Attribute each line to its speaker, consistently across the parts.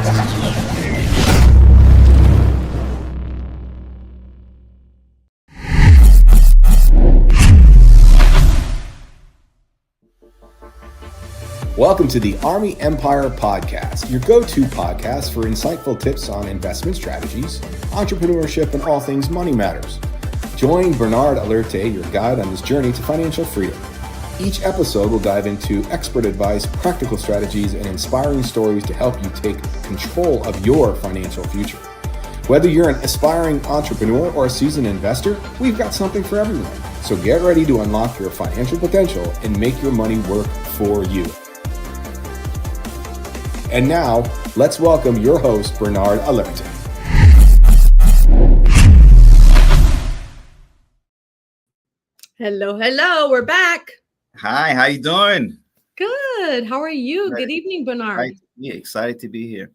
Speaker 1: Welcome to the Army Empire Podcast, your go-to podcast for insightful tips on investment strategies, entrepreneurship, and all things money matters. Join Bernard Alerte, your guide on this journey to financial freedom. Each episode will dive into expert advice, practical strategies, and inspiring stories to help you take control of your financial future. Whether you're an aspiring entrepreneur or a seasoned investor, we've got something for everyone. So get ready to unlock your financial potential and make your money work for you. And now, let's welcome your host, Bernard Alerte.
Speaker 2: Hello. We're back.
Speaker 3: Hi, how you doing?
Speaker 2: Good. How are you? Good evening, Bernard.
Speaker 3: Excited to be here.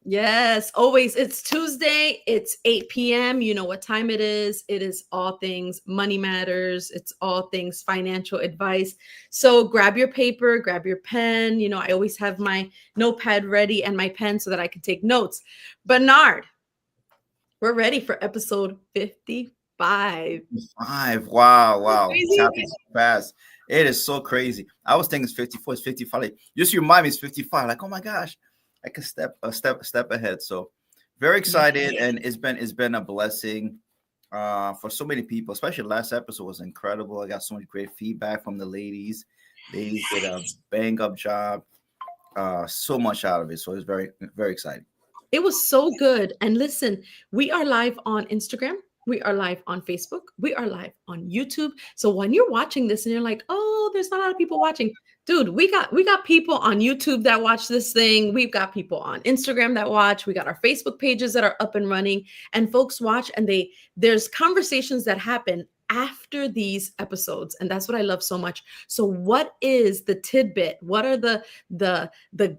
Speaker 2: Yes, always. It's Tuesday. It's 8 p.m. You know what time it is. It is all things money matters. It's all things financial advice. So grab your paper, grab your pen. You know, I always have my notepad ready and my pen so that I can take notes. Bernard, we're ready for episode 55.
Speaker 3: Wow. It's happening so fast. It is so crazy. I was thinking it's 54, it's 55. Like, just remind me it's 55. Like, oh my gosh. I could step ahead. So very excited, and it's been a blessing for so many people. Especially the last episode was incredible. I got so much great feedback from the ladies. Ladies did a bang up job. So much out of it. So it's very, very exciting.
Speaker 2: It was so good. And listen, we are live on Instagram. We are live on Facebook. We are live on YouTube. So when you're watching this and you're like, oh, there's not a lot of people watching. Dude, we got people on YouTube that watch this thing. We've got people on Instagram that watch. We got our Facebook pages that are up and running, and folks watch, and there's conversations that happen after these episodes, and that's what I love so much. So what is the tidbit? What are the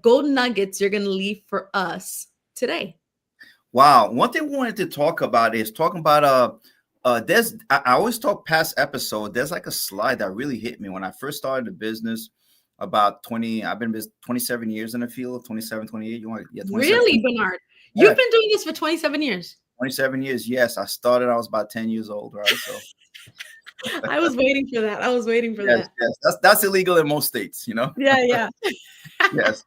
Speaker 2: golden nuggets you're going to leave for us today?
Speaker 3: Wow. One thing we wanted to talk about is talking about I always talk past episode. There's like a slide that really hit me when I first started the business. I've been 27 years in the field, 27, 28.
Speaker 2: Really, Bernard? Yeah. You've been doing this for 27 years.
Speaker 3: 27 years, yes. I was about 10 years old, right? So
Speaker 2: I was waiting for that.
Speaker 3: Yes. That's illegal in most states, you know?
Speaker 2: Yeah.
Speaker 3: Yes.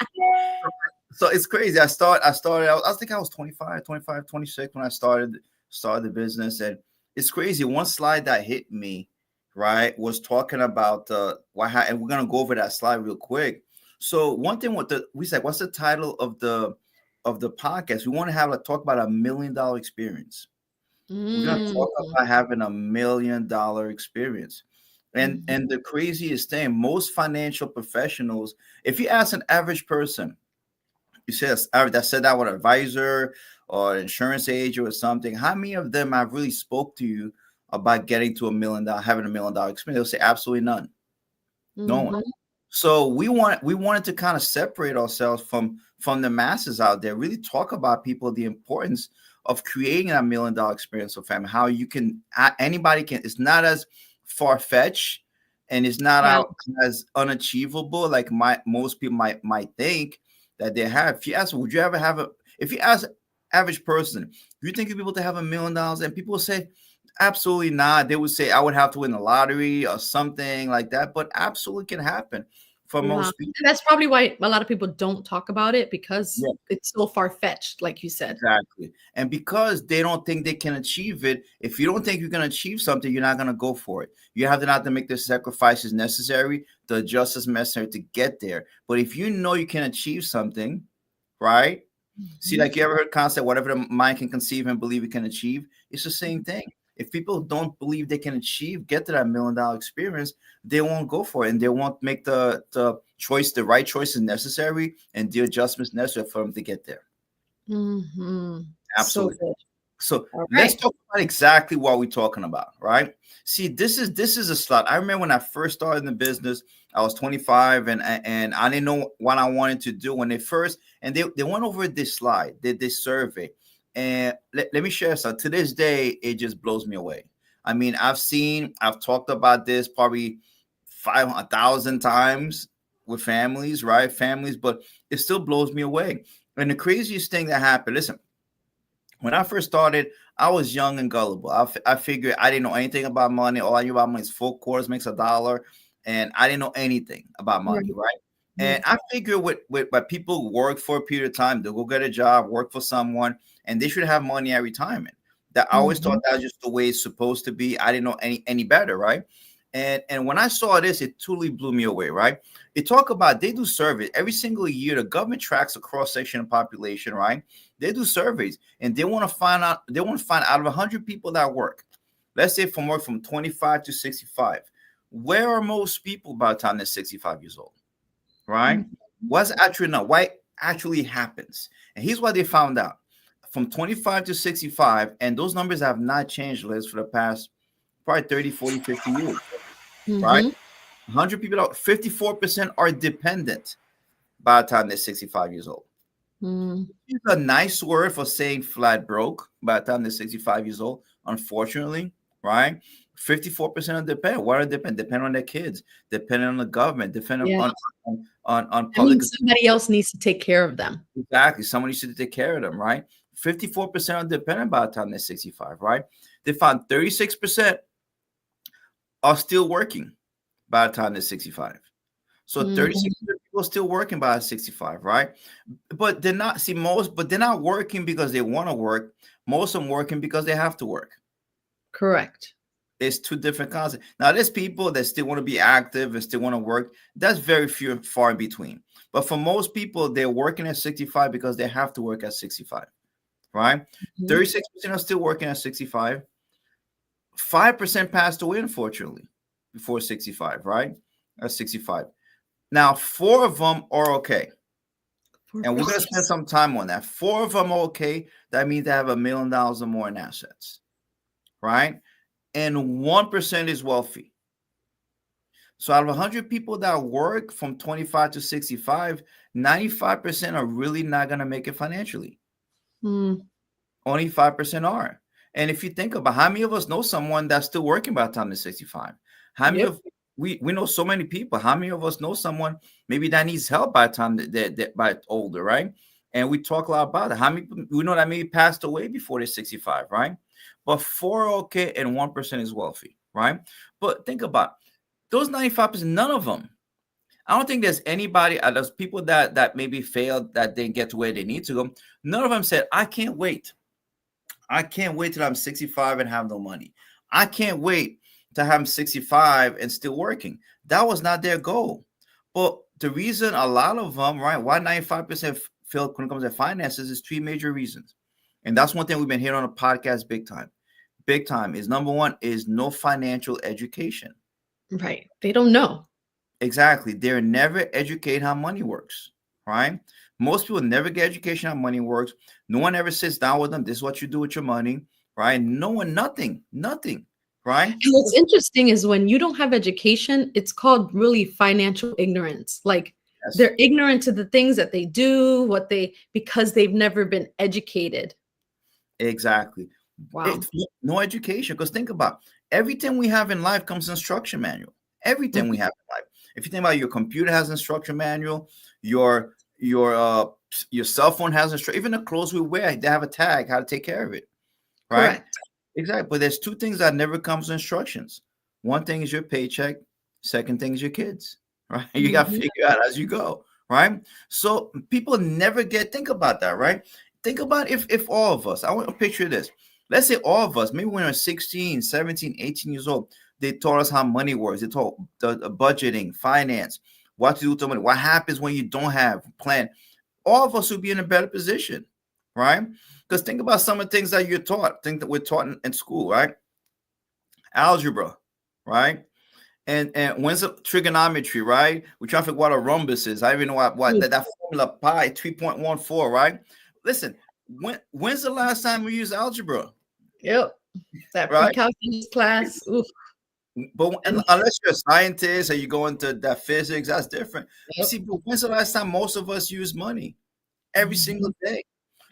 Speaker 3: So it's crazy. I think I was 25, 26 when I started the business. And it's crazy. One slide that hit me, right, was talking about and we're gonna go over that slide real quick. So one thing we said, what's the title of the podcast? We want to talk about $1 million experience. We're gonna talk about having $1 million experience. And the craziest thing, most financial professionals, if you ask an average person, you say that said that with an advisor or insurance agent or something, how many of them have really spoke to you about getting to $1 million, having $1 million experience? They'll say absolutely none. No one. So we wanted to kind of separate ourselves from the masses out there, really talk about people, the importance of creating $1 million experience for family, how you can, anybody can, it's not as far-fetched and it's not as unachievable like most people might think that they have. If you ask, if you ask average person, do you think you'll be able to have $1 million? And people will say, absolutely not. They would say, I would have to win the lottery or something like that, but absolutely can happen for most people.
Speaker 2: And that's probably why a lot of people don't talk about it, because it's so far-fetched, like you said.
Speaker 3: Exactly. And because they don't think they can achieve it, if you don't think you can achieve something, you're not going to go for it. You have to make the sacrifices necessary, the adjustments necessary to get there. But if you know you can achieve something, right? See, like you ever heard concept, whatever the mind can conceive and believe it can achieve, it's the same thing. If people don't believe they can get to that $1 million experience, they won't go for it, and they won't make the right choices necessary and the adjustments necessary for them to get there. Absolutely. So let's talk about exactly what we're talking about, right? See, this is a slide. I remember when I first started in the business, I was 25 and I didn't know what I wanted to do when they went over this slide, this survey. And let me share something. To this day, it just blows me away. I mean, I've talked about this probably 500,000 times with families, right? But it still blows me away. And the craziest thing that happened, listen, when I first started, I was young and gullible. I figured I didn't know anything about money. All I knew about money is 4 quarters makes $1, and I didn't know anything about money, right? And I figured with people work for a period of time, they'll go get a job, work for someone, and they should have money at retirement. That I always thought that was just the way it's supposed to be. I didn't know any better, right? And when I saw this, it totally blew me away, right? They talk about, they do surveys every single year. The government tracks a cross section of population, right? They do surveys, and they want to find out. They want to find out of 100 people that work. Let's say from 25 to 65, where are most people by the time they're 65 years old, right? What's actually not? Why actually happens? And here's what they found out: from 25 to 65, and those numbers have not changed, Liz, for the past probably 30, 40, 50 years. Right? 100 people, 54% are dependent by the time they're 65 years old. It's a nice word for saying flat broke by the time they're 65 years old, unfortunately, right? 54% are dependent. What are dependent? Depend on their kids, depending on the government, depending on public.
Speaker 2: I mean, somebody else needs to take care of them.
Speaker 3: Exactly. Somebody should take care of them, right? 54% are dependent by the time they're 65, right? They found 36% are still working by the time they're 65. So 36% people are still working by 65, right? But they're not, but they're not working because they want to work. Most of them working because they have to work.
Speaker 2: Correct.
Speaker 3: It's two different concepts. Now, there's people that still want to be active and still want to work. That's very few and far in between. But for most people, they're working at 65 because they have to work at 65, right? 36% are still working at 65. 5% passed away, unfortunately, before 65, right? At 65. Now, 4 of them are okay. And we're going to spend some time on that. 4 of them are okay. That means they have $1 million or more in assets, right? And 1% is wealthy. So out of 100 people that work from 25 to 65, 95% are really not going to make it financially. Only 5% are. And if you think about how many of us know someone that's still working by the time they're 65, how many of we know so many people, how many of us know someone maybe that needs help by the time they're by older, right? And we talk a lot about it. How many we know that maybe passed away before they're 65, right? But 4 are okay and 1% is wealthy, right? But think about those 95%, none of them. I don't think there's anybody, there's people that maybe failed, that didn't get to where they need to go. None of them said, I can't wait. I can't wait till I'm 65 and have no money. I can't wait to have 65 and still working. That was not their goal. But the reason a lot of them, right, why 95% fail when it comes to finances is 3 major reasons. And that's one thing we've been hearing on the podcast big time. Big time is number 1 is no financial education.
Speaker 2: Right. They don't know.
Speaker 3: Exactly. They're never educated how money works, right? Most people never get education how money works. No one ever sits down with them. This is what you do with your money, right? No one, nothing, right?
Speaker 2: And what's interesting is when you don't have education, it's called really financial ignorance. Like they're ignorant to the things that they do, because they've never been educated.
Speaker 3: Exactly.
Speaker 2: Wow.
Speaker 3: No education. Because think about everything we have in life comes instruction manual. Everything we have in life. If you think about your computer has instruction manual, your cell phone has instruction. Even the clothes we wear, they have a tag how to take care of it, right?
Speaker 2: Correct.
Speaker 3: Exactly. But there's 2 things that never comes with instructions. One thing is your paycheck. Second thing is your kids, right? You got to figure out as you go, right? So people never think about that, right? Think about if all of us, I want to picture this. Let's say all of us, maybe when we're 16, 17, 18 years old, they taught us how money works. They taught the budgeting, finance, what to do with the money, what happens when you don't have a plan. All of us would be in a better position, right? Because think about some of the things that you're taught, things that we're taught in school, right? Algebra, right? And when's the trigonometry, right? We're trying to figure out what a rhombus is. I even know what that formula pi 3.14, right? Listen, when's the last time we used algebra?
Speaker 2: Yep. That pre-calculus class. Oof.
Speaker 3: But unless you're a scientist or you go into that physics, that's different.
Speaker 2: Yep.
Speaker 3: See, but when's the last time most of us use money? Every single day.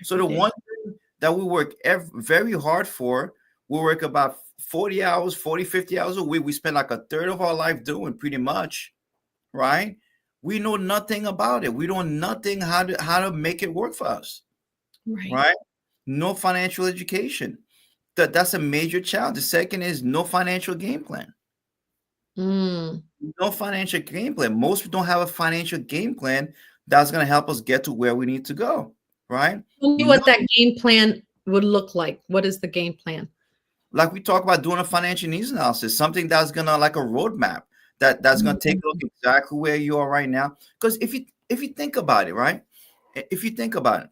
Speaker 3: So the one thing that we work very hard for, we work about 40 hours, 40, 50 hours a week. We spend like a third of our life doing pretty much, right? We know nothing about it. We don't nothing how to make it work for us,
Speaker 2: Right.
Speaker 3: right? No financial education. That's a major challenge. The second is no financial game plan.
Speaker 2: Mm.
Speaker 3: No financial game plan. Most people don't have a financial game plan that's going to help us get to where we need to go, right?
Speaker 2: Tell me
Speaker 3: No,
Speaker 2: what that game plan would look like. What is the game plan?
Speaker 3: like we talk about doing a financial needs analysis, something that's gonna like a roadmap that's gonna take a look exactly where you are right now. Because if you think about it, right? If you think about it,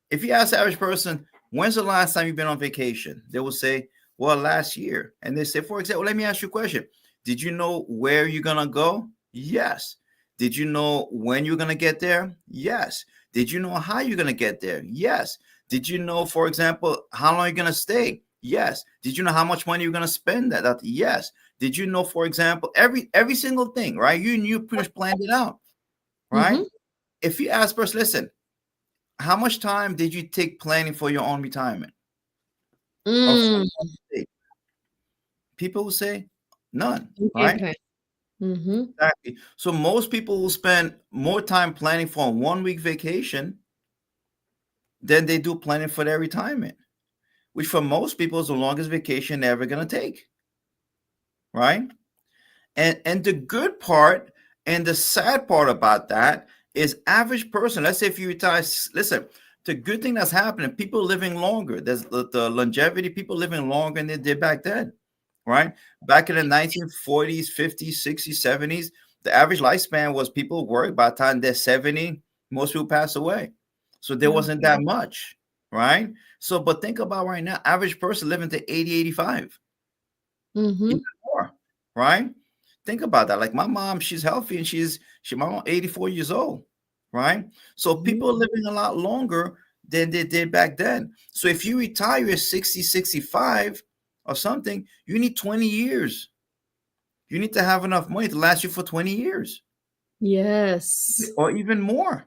Speaker 3: if you ask the average person, when's the last time you've been on vacation? They will say, well, last year. And they say, for example, let me ask you a question. Did you know where you're gonna go? Yes. Did you know when you're gonna get there? Yes. Did you know how you're gonna get there? Yes. Did you know, for example, how long you're gonna stay? Yes. Did you know how much money you're gonna spend that? Yes. Did you know, for example, every single thing, right? You pretty much planned it out, right?
Speaker 2: Mm-hmm.
Speaker 3: If you ask first, listen, how much time did you take planning for your own retirement? Or for
Speaker 2: Mm.
Speaker 3: your own estate? People will say none,
Speaker 2: Game
Speaker 3: right?
Speaker 2: plan. Mm-hmm.
Speaker 3: Exactly. So most people will spend more time planning for a 1 week vacation than they do planning for their retirement, which for most people is the longest vacation they're ever gonna take, right? And the good part and the sad part about that is average person. Let's say if you retire, listen, the good thing that's happening, people living longer. There's the longevity, people living longer than they did back then, right? Back in the 1940s, 50s, 60s, 70s, the average lifespan was people work by the time they're 70, most people pass away. So there wasn't that much, right? So, but think about right now, average person living to 80, 85,
Speaker 2: Mm-hmm.
Speaker 3: even more, right? Think about that. Like my mom, she's healthy and my mom 84 years old, right? So
Speaker 2: Mm-hmm.
Speaker 3: people are living a lot longer than they did back then. So if you retire at 60, 65 or something, you need 20 years. You need to have enough money to last you for 20 years
Speaker 2: Yes.
Speaker 3: or even more.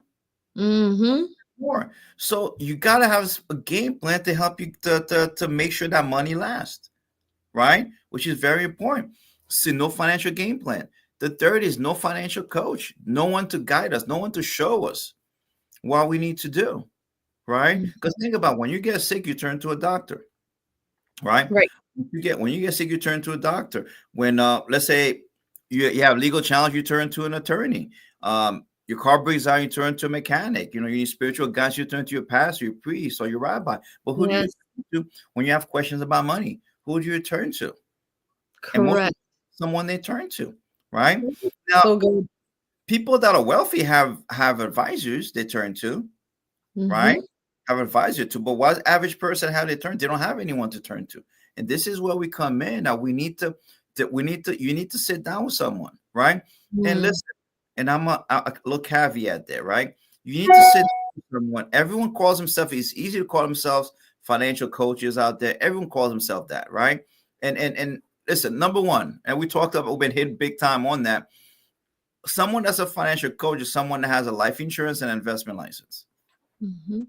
Speaker 2: Mm-hmm.
Speaker 3: More. So you got to have a game plan to help you to make sure that money lasts, right? Which is very important. So no financial game plan. The third is no financial coach, no one to guide us, no one to show us what we need to do, right? Because think about when you get sick, you turn to a doctor, right?
Speaker 2: Right.
Speaker 3: When you get sick, you turn to a doctor. When let's say you have legal challenge, you turn to an attorney. Your car breaks down, you turn to a mechanic. You know, you need spiritual guidance, you turn to your pastor, your priest, or your rabbi. But who do you
Speaker 2: Yes.
Speaker 3: turn to when you have questions about money? Who do you turn to? And most
Speaker 2: Correct.
Speaker 3: people, someone they turn to, right? Now,
Speaker 2: So good.
Speaker 3: people that are wealthy have advisors they turn to, right?
Speaker 2: Mm-hmm.
Speaker 3: Have advisor to, but what average person have they turn? They don't have anyone to turn to, and this is where we come in. Now we need to you need to sit down with someone, right? And
Speaker 2: Mm.
Speaker 3: listen. And a little caveat there, right? You need to sit down with someone. Everyone calls himself. It's easy to call themselves financial coaches out there. Everyone calls himself that, right? And listen, number one, and we talked about, we've been hit big time on that. Someone that's a financial coach is someone that has a life insurance and investment license.
Speaker 2: Mm-hmm.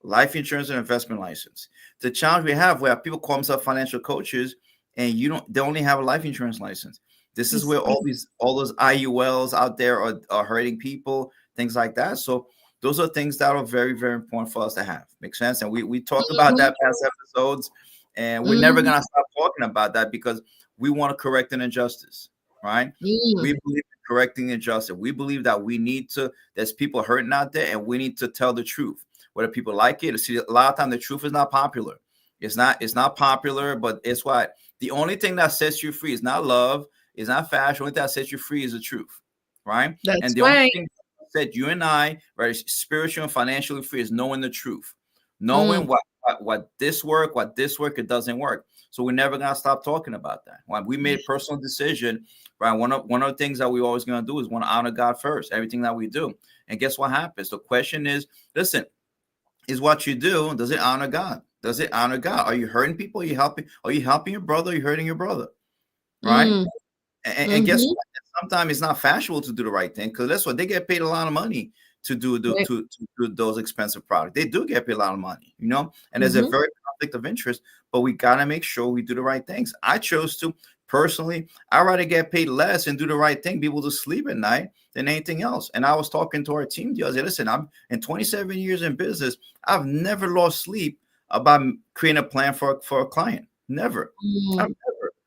Speaker 3: Life insurance and investment license. The challenge we have where people call themselves financial coaches and they only have a life insurance license. This is where all those IULs out there are hurting people, things like that. So those are things that are very, very important for us to have. Makes sense. And we talked about that past episodes, and we're never
Speaker 2: Mm-hmm.
Speaker 3: gonna stop talking about that because we want to correct an injustice, right? We
Speaker 2: Mm.
Speaker 3: believe in correcting injustice. We believe that there's people hurting out there, and we need to tell the truth. Whether people like it, see, a lot of time the truth is not popular. It's not popular, but it's what the only thing that sets you free is not love, is not fashion. The only thing that sets you free is the truth, right?
Speaker 2: That's
Speaker 3: And the only
Speaker 2: right.
Speaker 3: thing that set you and I, right, spiritual and financially free is knowing the truth, knowing
Speaker 2: Mm.
Speaker 3: what this work, it doesn't work. So we're never gonna stop talking about that. When we made a personal decision, right? One of the things that we always gonna do is want to honor God first, everything that we do. And guess what happens? The question is, listen, is what you do, does it honor God? Does it honor God? Are you hurting people? Are you helping your brother? Are you hurting your brother? Right?
Speaker 2: Mm.
Speaker 3: And guess
Speaker 2: Mm-hmm.
Speaker 3: what? Sometimes it's not fashionable to do the right thing because that's what they get paid a lot of money to
Speaker 2: Right.
Speaker 3: to do those expensive products. They do get paid a lot of money, you know, and there's a
Speaker 2: Mm-hmm.
Speaker 3: very conflict of interest, but we gotta make sure we do the right things. I chose to personally, I'd rather get paid less and do the right thing, be able to sleep at night than anything else. And I was talking to our team the other day. Listen, I'm in 27 years in business. I've never lost sleep about creating a plan for a client. Never.
Speaker 2: Mm.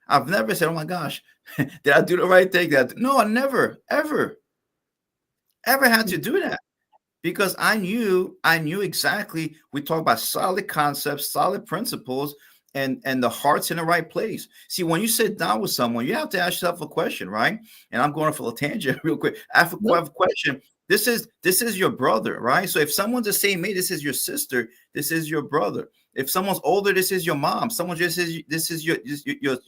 Speaker 3: I've never said, oh my gosh, did I do the right thing? No, I never, ever had to do that. Because I knew exactly. We talk about solid concepts, solid principles, and the heart's in the right place. See, when you sit down with someone, you have to ask yourself a question, right? And I'm going off a tangent real quick. I have a question. This is your brother, right? So if someone's the same age, this is your sister. This is your brother. If someone's older, this is your mom. Someone just says this is your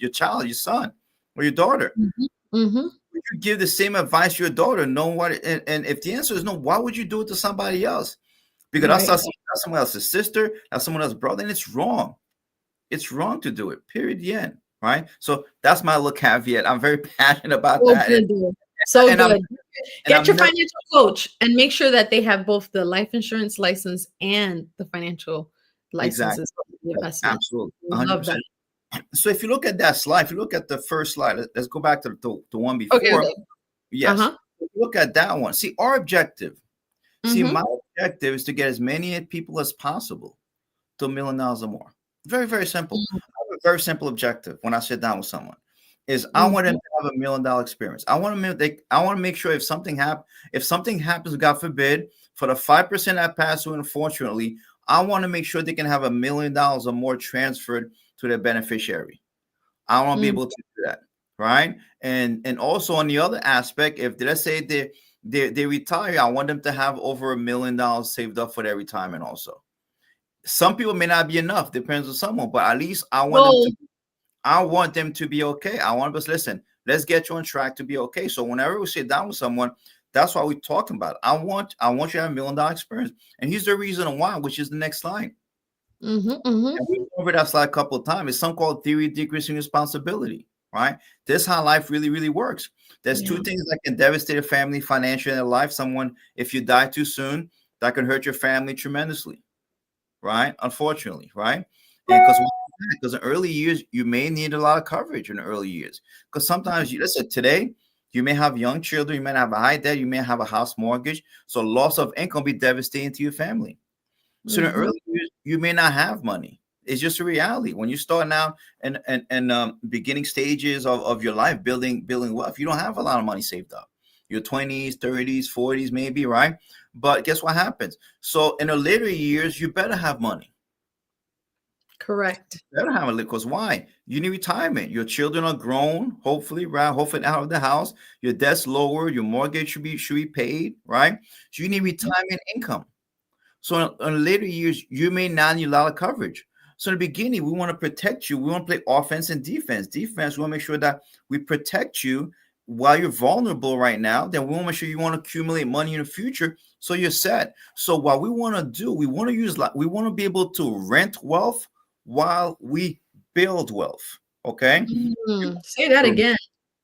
Speaker 3: child, your son, or your daughter.
Speaker 2: Mm-hmm. Mm-hmm.
Speaker 3: Would you give the same advice to your daughter? Know what? And if the answer is no, why would you do it to somebody else? Because that's someone else's sister, that's someone else's brother, and it's wrong. It's wrong to do it. Period. The end. Right. So that's my little caveat. I'm very passionate about that.
Speaker 2: Good, good. Get your financial coach and make sure that they have both the life insurance license and the financial licenses.
Speaker 3: Exactly. Absolutely. 100%. Love that. So if you look at that slide, if you look at the first slide, let's go back to the one before. Okay. Yes. Look at that one. See, our objective. See, my objective is to get as many people as possible to $1 million or more. Very, very simple. I have a very simple objective when I sit down with someone. Is I want them to have $1 million experience. I want to make sure if something happens, God forbid, for the 5% that pass through, unfortunately, I want to make sure they can have $1 million or more transferred to their beneficiary. I want to be able to do that, right? And also on the other aspect, if let's say they retire, I want them to have over $1 million saved up for their retirement also. Some people may not be enough, depends on someone, but at least I want them to be okay. I want us listen, let's get you on track to be okay. So whenever we sit down with someone, that's why we're talking about it. I want you to have $1 million experience. And here's the reason why, which is the next slide. And we went over that slide a couple of times. It's something called theory of decreasing responsibility, right? This is how life really, really works. There's two things that can devastate a family financially in their life. Someone, if you die too soon, that can hurt your family tremendously, right? Unfortunately, right? Because in early years, you may need a lot of coverage in the early years. Because sometimes, listen, today, you may have young children, you may have a high debt, you may have a house mortgage. So loss of income be devastating to your family. So in the early years, you may not have money. It's just a reality. When you start now and beginning stages of your life, building wealth, you don't have a lot of money saved up. Your 20s, 30s, 40s, maybe, right? But guess what happens? So in the later years, you better have money.
Speaker 2: Correct.
Speaker 3: You better have it because why? You need retirement. Your children are grown, hopefully, right? Hopefully out of the house. Your debt's lower. Your mortgage should be paid, right? So you need retirement income. So in later years, you may not need a lot of coverage. So in the beginning, we want to protect you. We want to play offense and defense. Defense, we want to make sure that we protect you while you're vulnerable right now. Then we want to make sure you want to accumulate money in the future so you're set. So what we want to do, we want to be able to rent wealth while we build wealth. Okay?
Speaker 2: Say that again.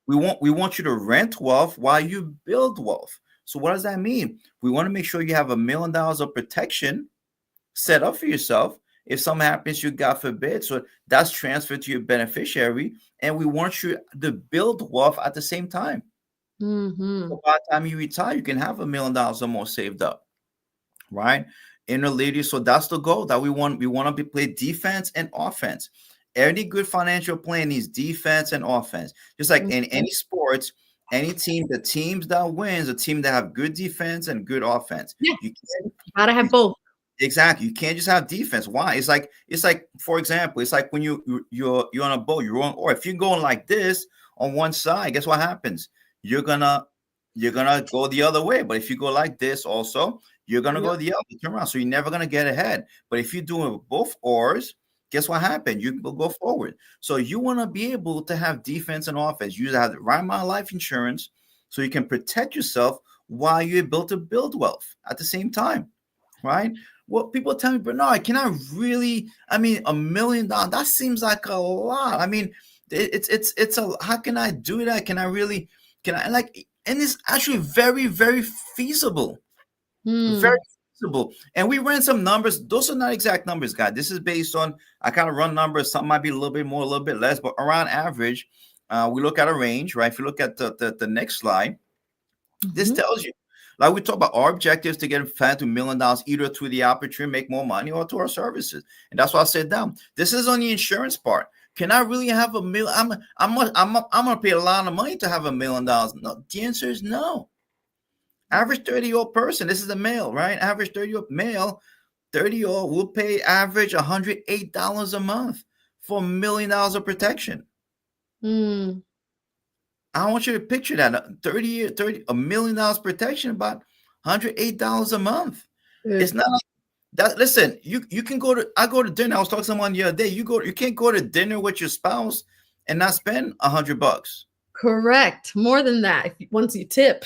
Speaker 3: We want you to rent wealth while you build wealth. So what does that mean? We want to make sure you have $1 million of protection set up for yourself. If something happens, you God forbid, so that's transferred to your beneficiary. And we want you to build wealth at the same time. So by the time you retire, you can have $1 million or more saved up, right? In the ladies, so that's the goal that we want. We want to play defense and offense. Any good financial plan needs defense and offense. Just like in any sports, any team, the teams that wins, a team that have good defense and good offense.
Speaker 2: Yeah. You gotta have both.
Speaker 3: Exactly. You can't just have defense. Why? It's like, for example, it's like when you're on a boat, or if you're going like this on one side, guess what happens? You're gonna go the other way. But if you go like this also, you're gonna go the other turn around. So you're never gonna get ahead. But if you're doing both oars, guess what happened? You will go forward. So you want to be able to have defense and offense. You have the right amount of life insurance so you can protect yourself while you're able to build wealth at the same time, right? Well, people tell me, Bernard, can I really? I mean, $1 million, that seems like a lot. I mean, it's a, how can I do that? Can I like, and it's actually very, very feasible. Very feasible. And we ran some numbers. Those are not exact numbers, guys. This is based on, I kind of run numbers. Some might be a little bit more, a little bit less, but around average, we look at a range, right? If you look at the next slide, This
Speaker 2: Mhm.
Speaker 3: tells you, like we talk about our objectives to get a fan to $1 million, either through the opportunity, make more money, or to our services. And that's why I said down. This is on the insurance part. Can I really have a million? I'm gonna pay a lot of money to have $1 million. No, the answer is no. Average 30-year-old person, this is a male, right? Average 30-year-old male, 30-year-old will pay average $108 a month for $1 million of protection.
Speaker 2: Mm.
Speaker 3: I want you to picture that 30 $1 million protection, about $108 a month. It's not like that. Listen, you can I go to dinner. I was talking to someone the other day. You can't go to dinner with your spouse and not spend $100.
Speaker 2: Correct. More than that, once you tip.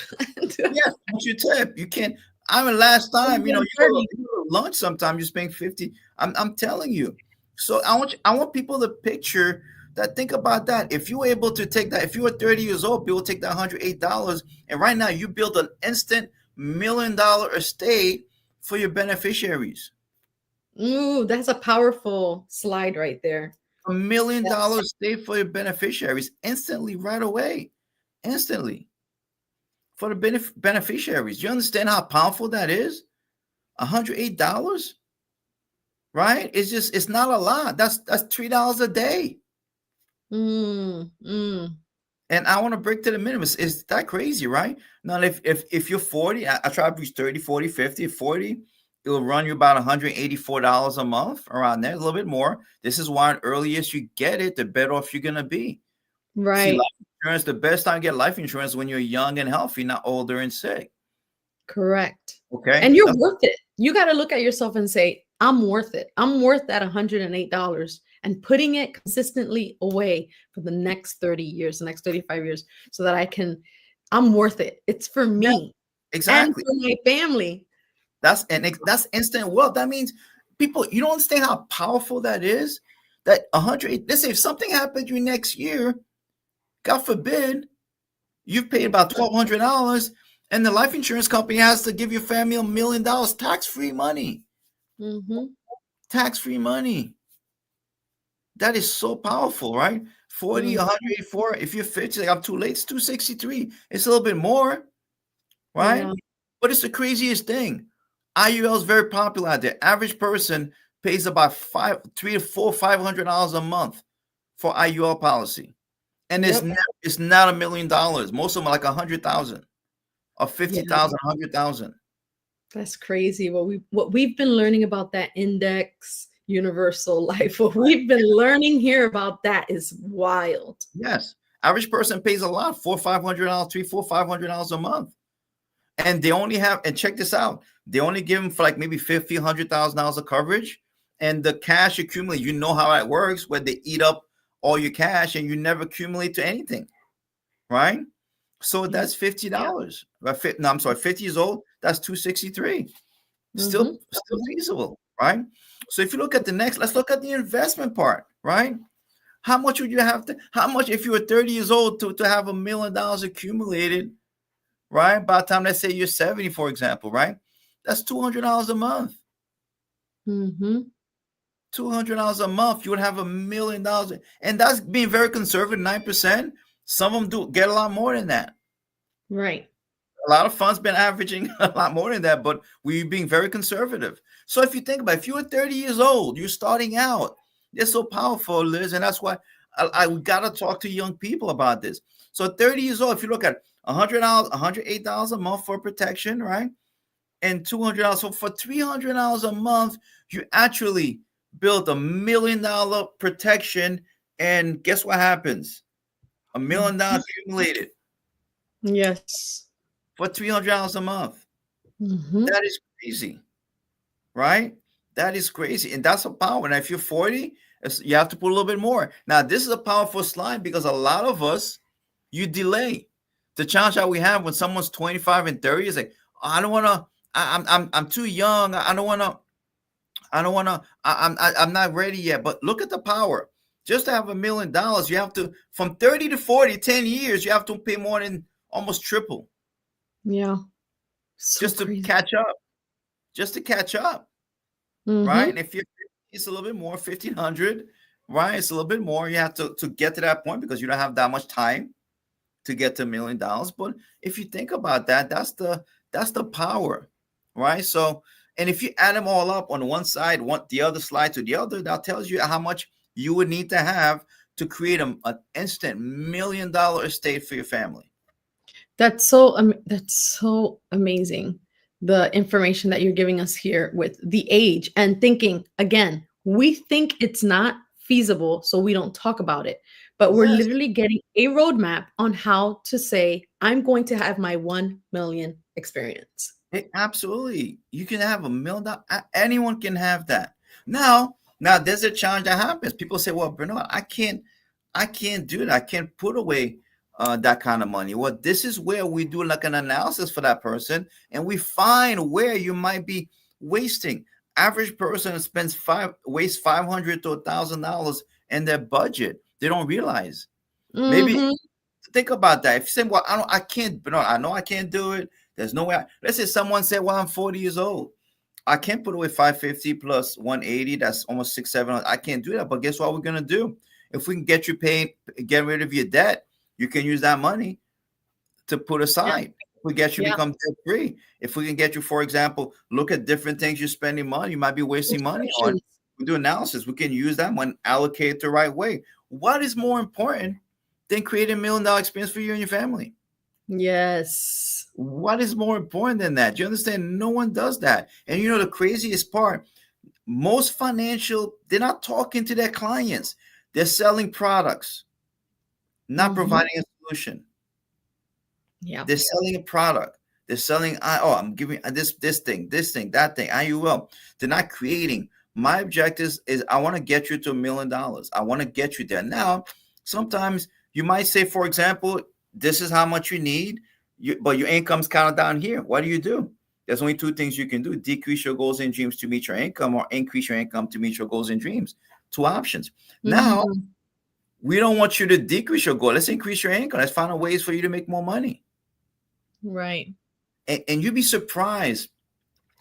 Speaker 3: Yeah, once you tip, you can't. I mean, last time, you go to lunch, sometimes you spend 50. I'm telling you. So I want people to picture that. Think about that. If you were able to take that, if you were 30 years old, people take that $108, and right now you build an instant $1 million estate for your beneficiaries.
Speaker 2: Ooh, that's a powerful slide right there.
Speaker 3: $1 million estate for your beneficiaries instantly, right away, instantly. For the beneficiaries. You understand how powerful that is? $108, right? It's not a lot. That's $3 a day. And I want to break to the minimum. Is that crazy, right? Now, if you're 40, I try to reach 30, 40, 50, 40, it'll run you about $184 a month, around there, a little bit more. This is why the earliest you get it, the better off you're going to be.
Speaker 2: Right.
Speaker 3: See, life insurance, the best time to get life insurance when you're young and healthy, not older and sick.
Speaker 2: Correct.
Speaker 3: Okay.
Speaker 2: And you're worth it. You got to look at yourself and say, I'm worth it. I'm worth that $108 and putting it consistently away for the next 30 years, the next 35 years, so that I'm worth it. It's for me.
Speaker 3: Yeah, exactly.
Speaker 2: And for my family.
Speaker 3: That's instant wealth. That means people, you don't understand how powerful that is. That 100, let's say if something happened to you next year, God forbid, you've paid about $1,200, and the life insurance company has to give your family $1 million tax-free money.
Speaker 2: Mm-hmm.
Speaker 3: Tax-free money. That is so powerful, right? 40, 184. If you're 50, like I'm too late, it's 263. It's a little bit more, right? Yeah. But it's the craziest thing. IUL is very popular out there. Average person pays about $300 to $500 a month for IUL policy. And it's not $1 million. Most of them are like 100,000 or 50,000, 100,000.
Speaker 2: That's crazy. What we've been learning about that index universal life, what we've been learning here about that is wild.
Speaker 3: Yes. Average person pays a lot, $400, $500, $300, $400 a month. And they only have, and check this out, they only give them for like maybe $50,000, $100,000 of coverage. And the cash accumulate, you know how that works, where they eat up all your cash and you never accumulate to anything, right? So that's $50. No, I'm sorry, 50 years old, that's $263. Still feasible, right? So if you look at the next, let's look at the investment part, right? How much would you have to, if you were 30 years old to have $1 million accumulated, right? By the time, let's say you're 70, for example, right? That's $200 a month. $200 a month, you would have $1 million. And that's being very conservative, 9%. Some of them do get a lot more than that.
Speaker 2: Right.
Speaker 3: A lot of funds been averaging a lot more than that, but we're being very conservative. So if you think about it, if you were 30 years old, you're starting out, it's so powerful, Liz. And that's why I got to talk to young people about this. So 30 years old, if you look at $100, $108 a month for protection, right? And $200. So for $300 a month, you actually build $1 million protection. And guess what happens? $1 million accumulated.
Speaker 2: Yes.
Speaker 3: For $300 a month. That is crazy, right? That is crazy. And that's a power. And if you're 40, you have to put a little bit more. Now, this is a powerful slide because a lot of us, you delay. The challenge that we have when someone's 25 and 30 is like, oh, I don't want to, I'm too young. I'm not ready yet. But look at the power. Just to have $1 million, you have to, from 30 to 40, 10 years, you have to pay more than almost triple.
Speaker 2: Yeah.
Speaker 3: Just to catch up. Right? And if it's a little bit more, 1,500, right? It's a little bit more. You have to get to that point because you don't have that much time, to get to $1 million. But if you think about that, that's the power, right? So, and if you add them all up on one side, the other slide to the other, that tells you how much you would need to have to create an instant $1 million estate for your family.
Speaker 2: That's so amazing. The information that you're giving us here with the age and thinking again, we think it's not feasible, so we don't talk about it. But we're
Speaker 3: Yes.
Speaker 2: literally getting a roadmap on how to say, I'm going to have my 1 million experience.
Speaker 3: Absolutely. You can have $1 million. Anyone can have that. Now there's a challenge that happens. People say, well, Bernard, I can't do that. I can't put away that kind of money. Well, this is where we do like an analysis for that person, and we find where you might be wasting. Average person wastes $500 to $1,000 in their budget. They don't realize. Maybe
Speaker 2: Mhm.
Speaker 3: think about that. If you say, well, I can't, Bernard, I know I can't do it. There's no way. Let's say someone said, well, I'm 40 years old. I can't put away 550 plus 180. That's almost 600, 700. I can't do that. But guess what we're going to do? If we can get you paid, get rid of your debt, you can use that money to put aside. If we get you become debt free. If we can get you, for example, look at different things you're spending money, you might be wasting money on. We do analysis. We can use that money, allocate it the right way. What is more important than creating $1 million experience for you and your family?
Speaker 2: Yes.
Speaker 3: What is more important than that? Do you understand? No one does that. And you know, the craziest part, most financial, they're not talking to their clients. They're selling products, not providing a solution.
Speaker 2: Yeah.
Speaker 3: They're selling a product. They're selling, I'm giving this thing, that thing, IUL. They're not creating. My objective is I want to get you to $1 million. I want to get you there. Now, sometimes you might say, for example, this is how much you need, but your income's kind of down here. What do? There's only two things you can do: decrease your goals and dreams to meet your income, or increase your income to meet your goals and dreams. Two options. Now, we don't want you to decrease your goal. Let's increase your income. Let's find ways for you to make more money.
Speaker 2: Right.
Speaker 3: And you'd be surprised.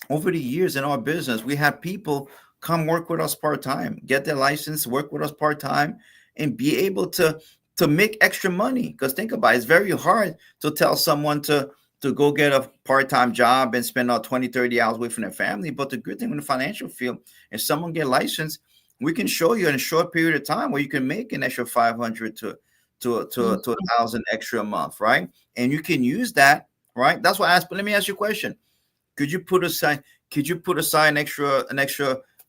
Speaker 3: Over the years in our business, we have people come work with us part-time, get their license, work with us part-time, and be able to make extra money. Because think about it, it's very hard to tell someone to go get a part-time job and spend 20, 30 hours away from their family. But the good thing in the financial field, if someone get licensed, we can show you in a short period of time where you can make an extra 500 to 1,000 extra a month, right? And you can use that, right? That's why I asked. But let me ask you a question: Could you put aside an extra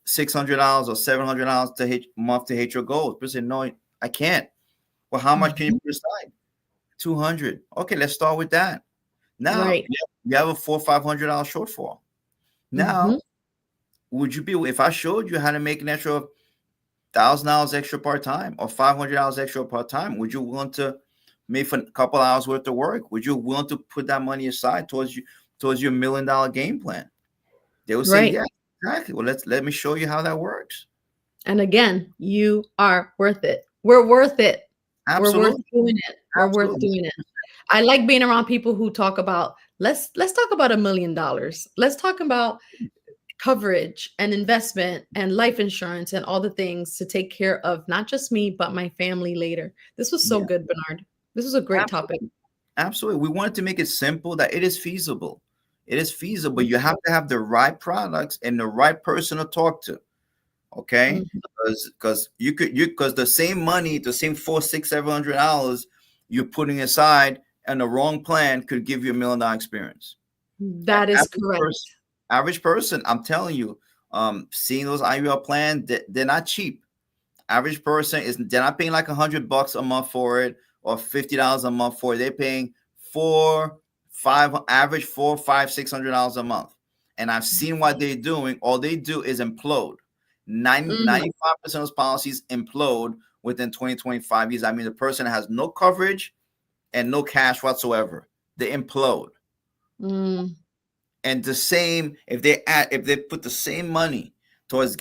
Speaker 3: $600 or $700 to hit month to hit your goals? People say, no, I can't. Well, how much can you put aside? 200. Okay, let's start with that. Now you have a $400 or $500 shortfall. Now, would you be, if I showed you how to make an extra $1,000 extra part-time or $500 extra part-time, would you want to make for a couple hours worth of work? Would you willing to put that money aside towards your $1 million game plan? They would say, yeah, exactly. Well, let me show you how that works.
Speaker 2: And again, you are worth it. We're worth it.
Speaker 3: Absolutely.
Speaker 2: We're worth doing it. We're worth doing it. I like being around people who talk about, let's talk about $1 million. Let's talk about coverage and investment and life insurance and all the things to take care of not just me, but my family later. This was so good, Bernard. This was a great topic.
Speaker 3: Absolutely. We wanted to make it simple, that it is feasible. It is feasible. You have to have the right products and the right person to talk to. Okay. Because the same money, the same $400, $600, $700 you're putting aside and the wrong plan could give you $1 million experience.
Speaker 2: That is correct.
Speaker 3: Average person, I'm telling you, seeing those IUL plans, they're not cheap. Average person they're not paying like $100 a month for it or $50 a month for it. They're paying average $400, $500, $600 a month. And I've seen what they're doing. All they do is implode. 95% of those policies implode within 20-25 years. I mean, the person has no coverage and no cash whatsoever. They implode. And the same, if they put the same money towards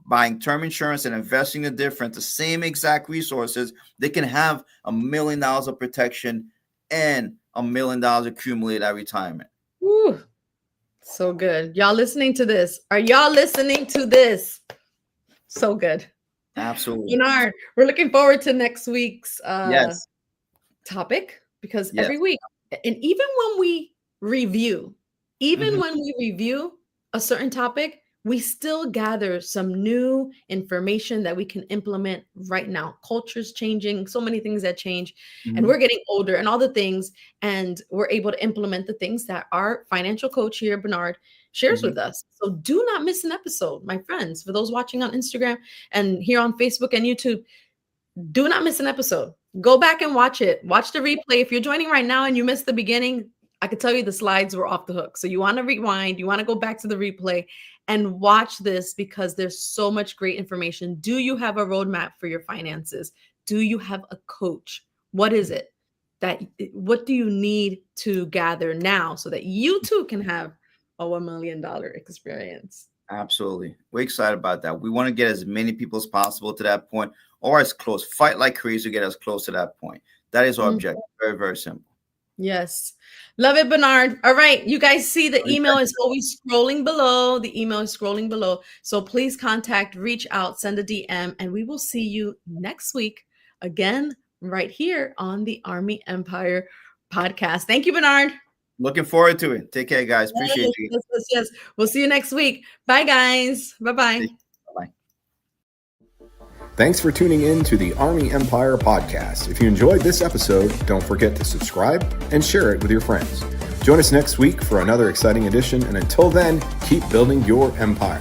Speaker 3: buying term insurance and investing the difference, the same exact resources, they can have $1 million of protection and $1 million accumulated at retirement.
Speaker 2: Woo. So good. Y'all listening to this? Are y'all listening to this? So good.
Speaker 3: Absolutely.
Speaker 2: Bernard, we're looking forward to next week's topic. because
Speaker 3: Yes.
Speaker 2: every week, and even when we review, when we review a certain topic, we still gather some new information that we can implement right now. Culture's changing, so many things that change, and
Speaker 3: Mhm.
Speaker 2: we're getting older and all the things, and we're able to implement the things that our financial coach here, Bernard, shares
Speaker 3: Mhm.
Speaker 2: with us. So do not miss an episode, my friends. For those watching on Instagram and here on Facebook and YouTube, do not miss an episode. Go back and watch it. Watch the replay. If you're joining right now and you missed the beginning, I could tell you the slides were off the hook. So you want to rewind, you want to go back to the replay and watch this because there's so much great information. Do you have a roadmap for your finances? Do you have a coach? What is it what do you need to gather now so that you too can have a $1 million experience?
Speaker 3: Absolutely. We're excited about that. We want to get as many people as possible to that point, or as close. Fight like crazy to get as close to that point. That is our objective. Very, very simple.
Speaker 2: Yes. Love it, Bernard. All right. You guys see the email is always scrolling below. The email is scrolling below. So please reach out, send a DM, and we will see you next week again, right here on the Army Empire podcast. Thank you, Bernard.
Speaker 3: Looking forward to it. Take care, guys. Appreciate you.
Speaker 2: Yes. We'll see you next week. Bye, guys. Bye-bye.
Speaker 3: Bye.
Speaker 1: Thanks for tuning in to the Army Empire podcast. If you enjoyed this episode, don't forget to subscribe and share it with your friends. Join us next week for another exciting edition, and until then, keep building your empire.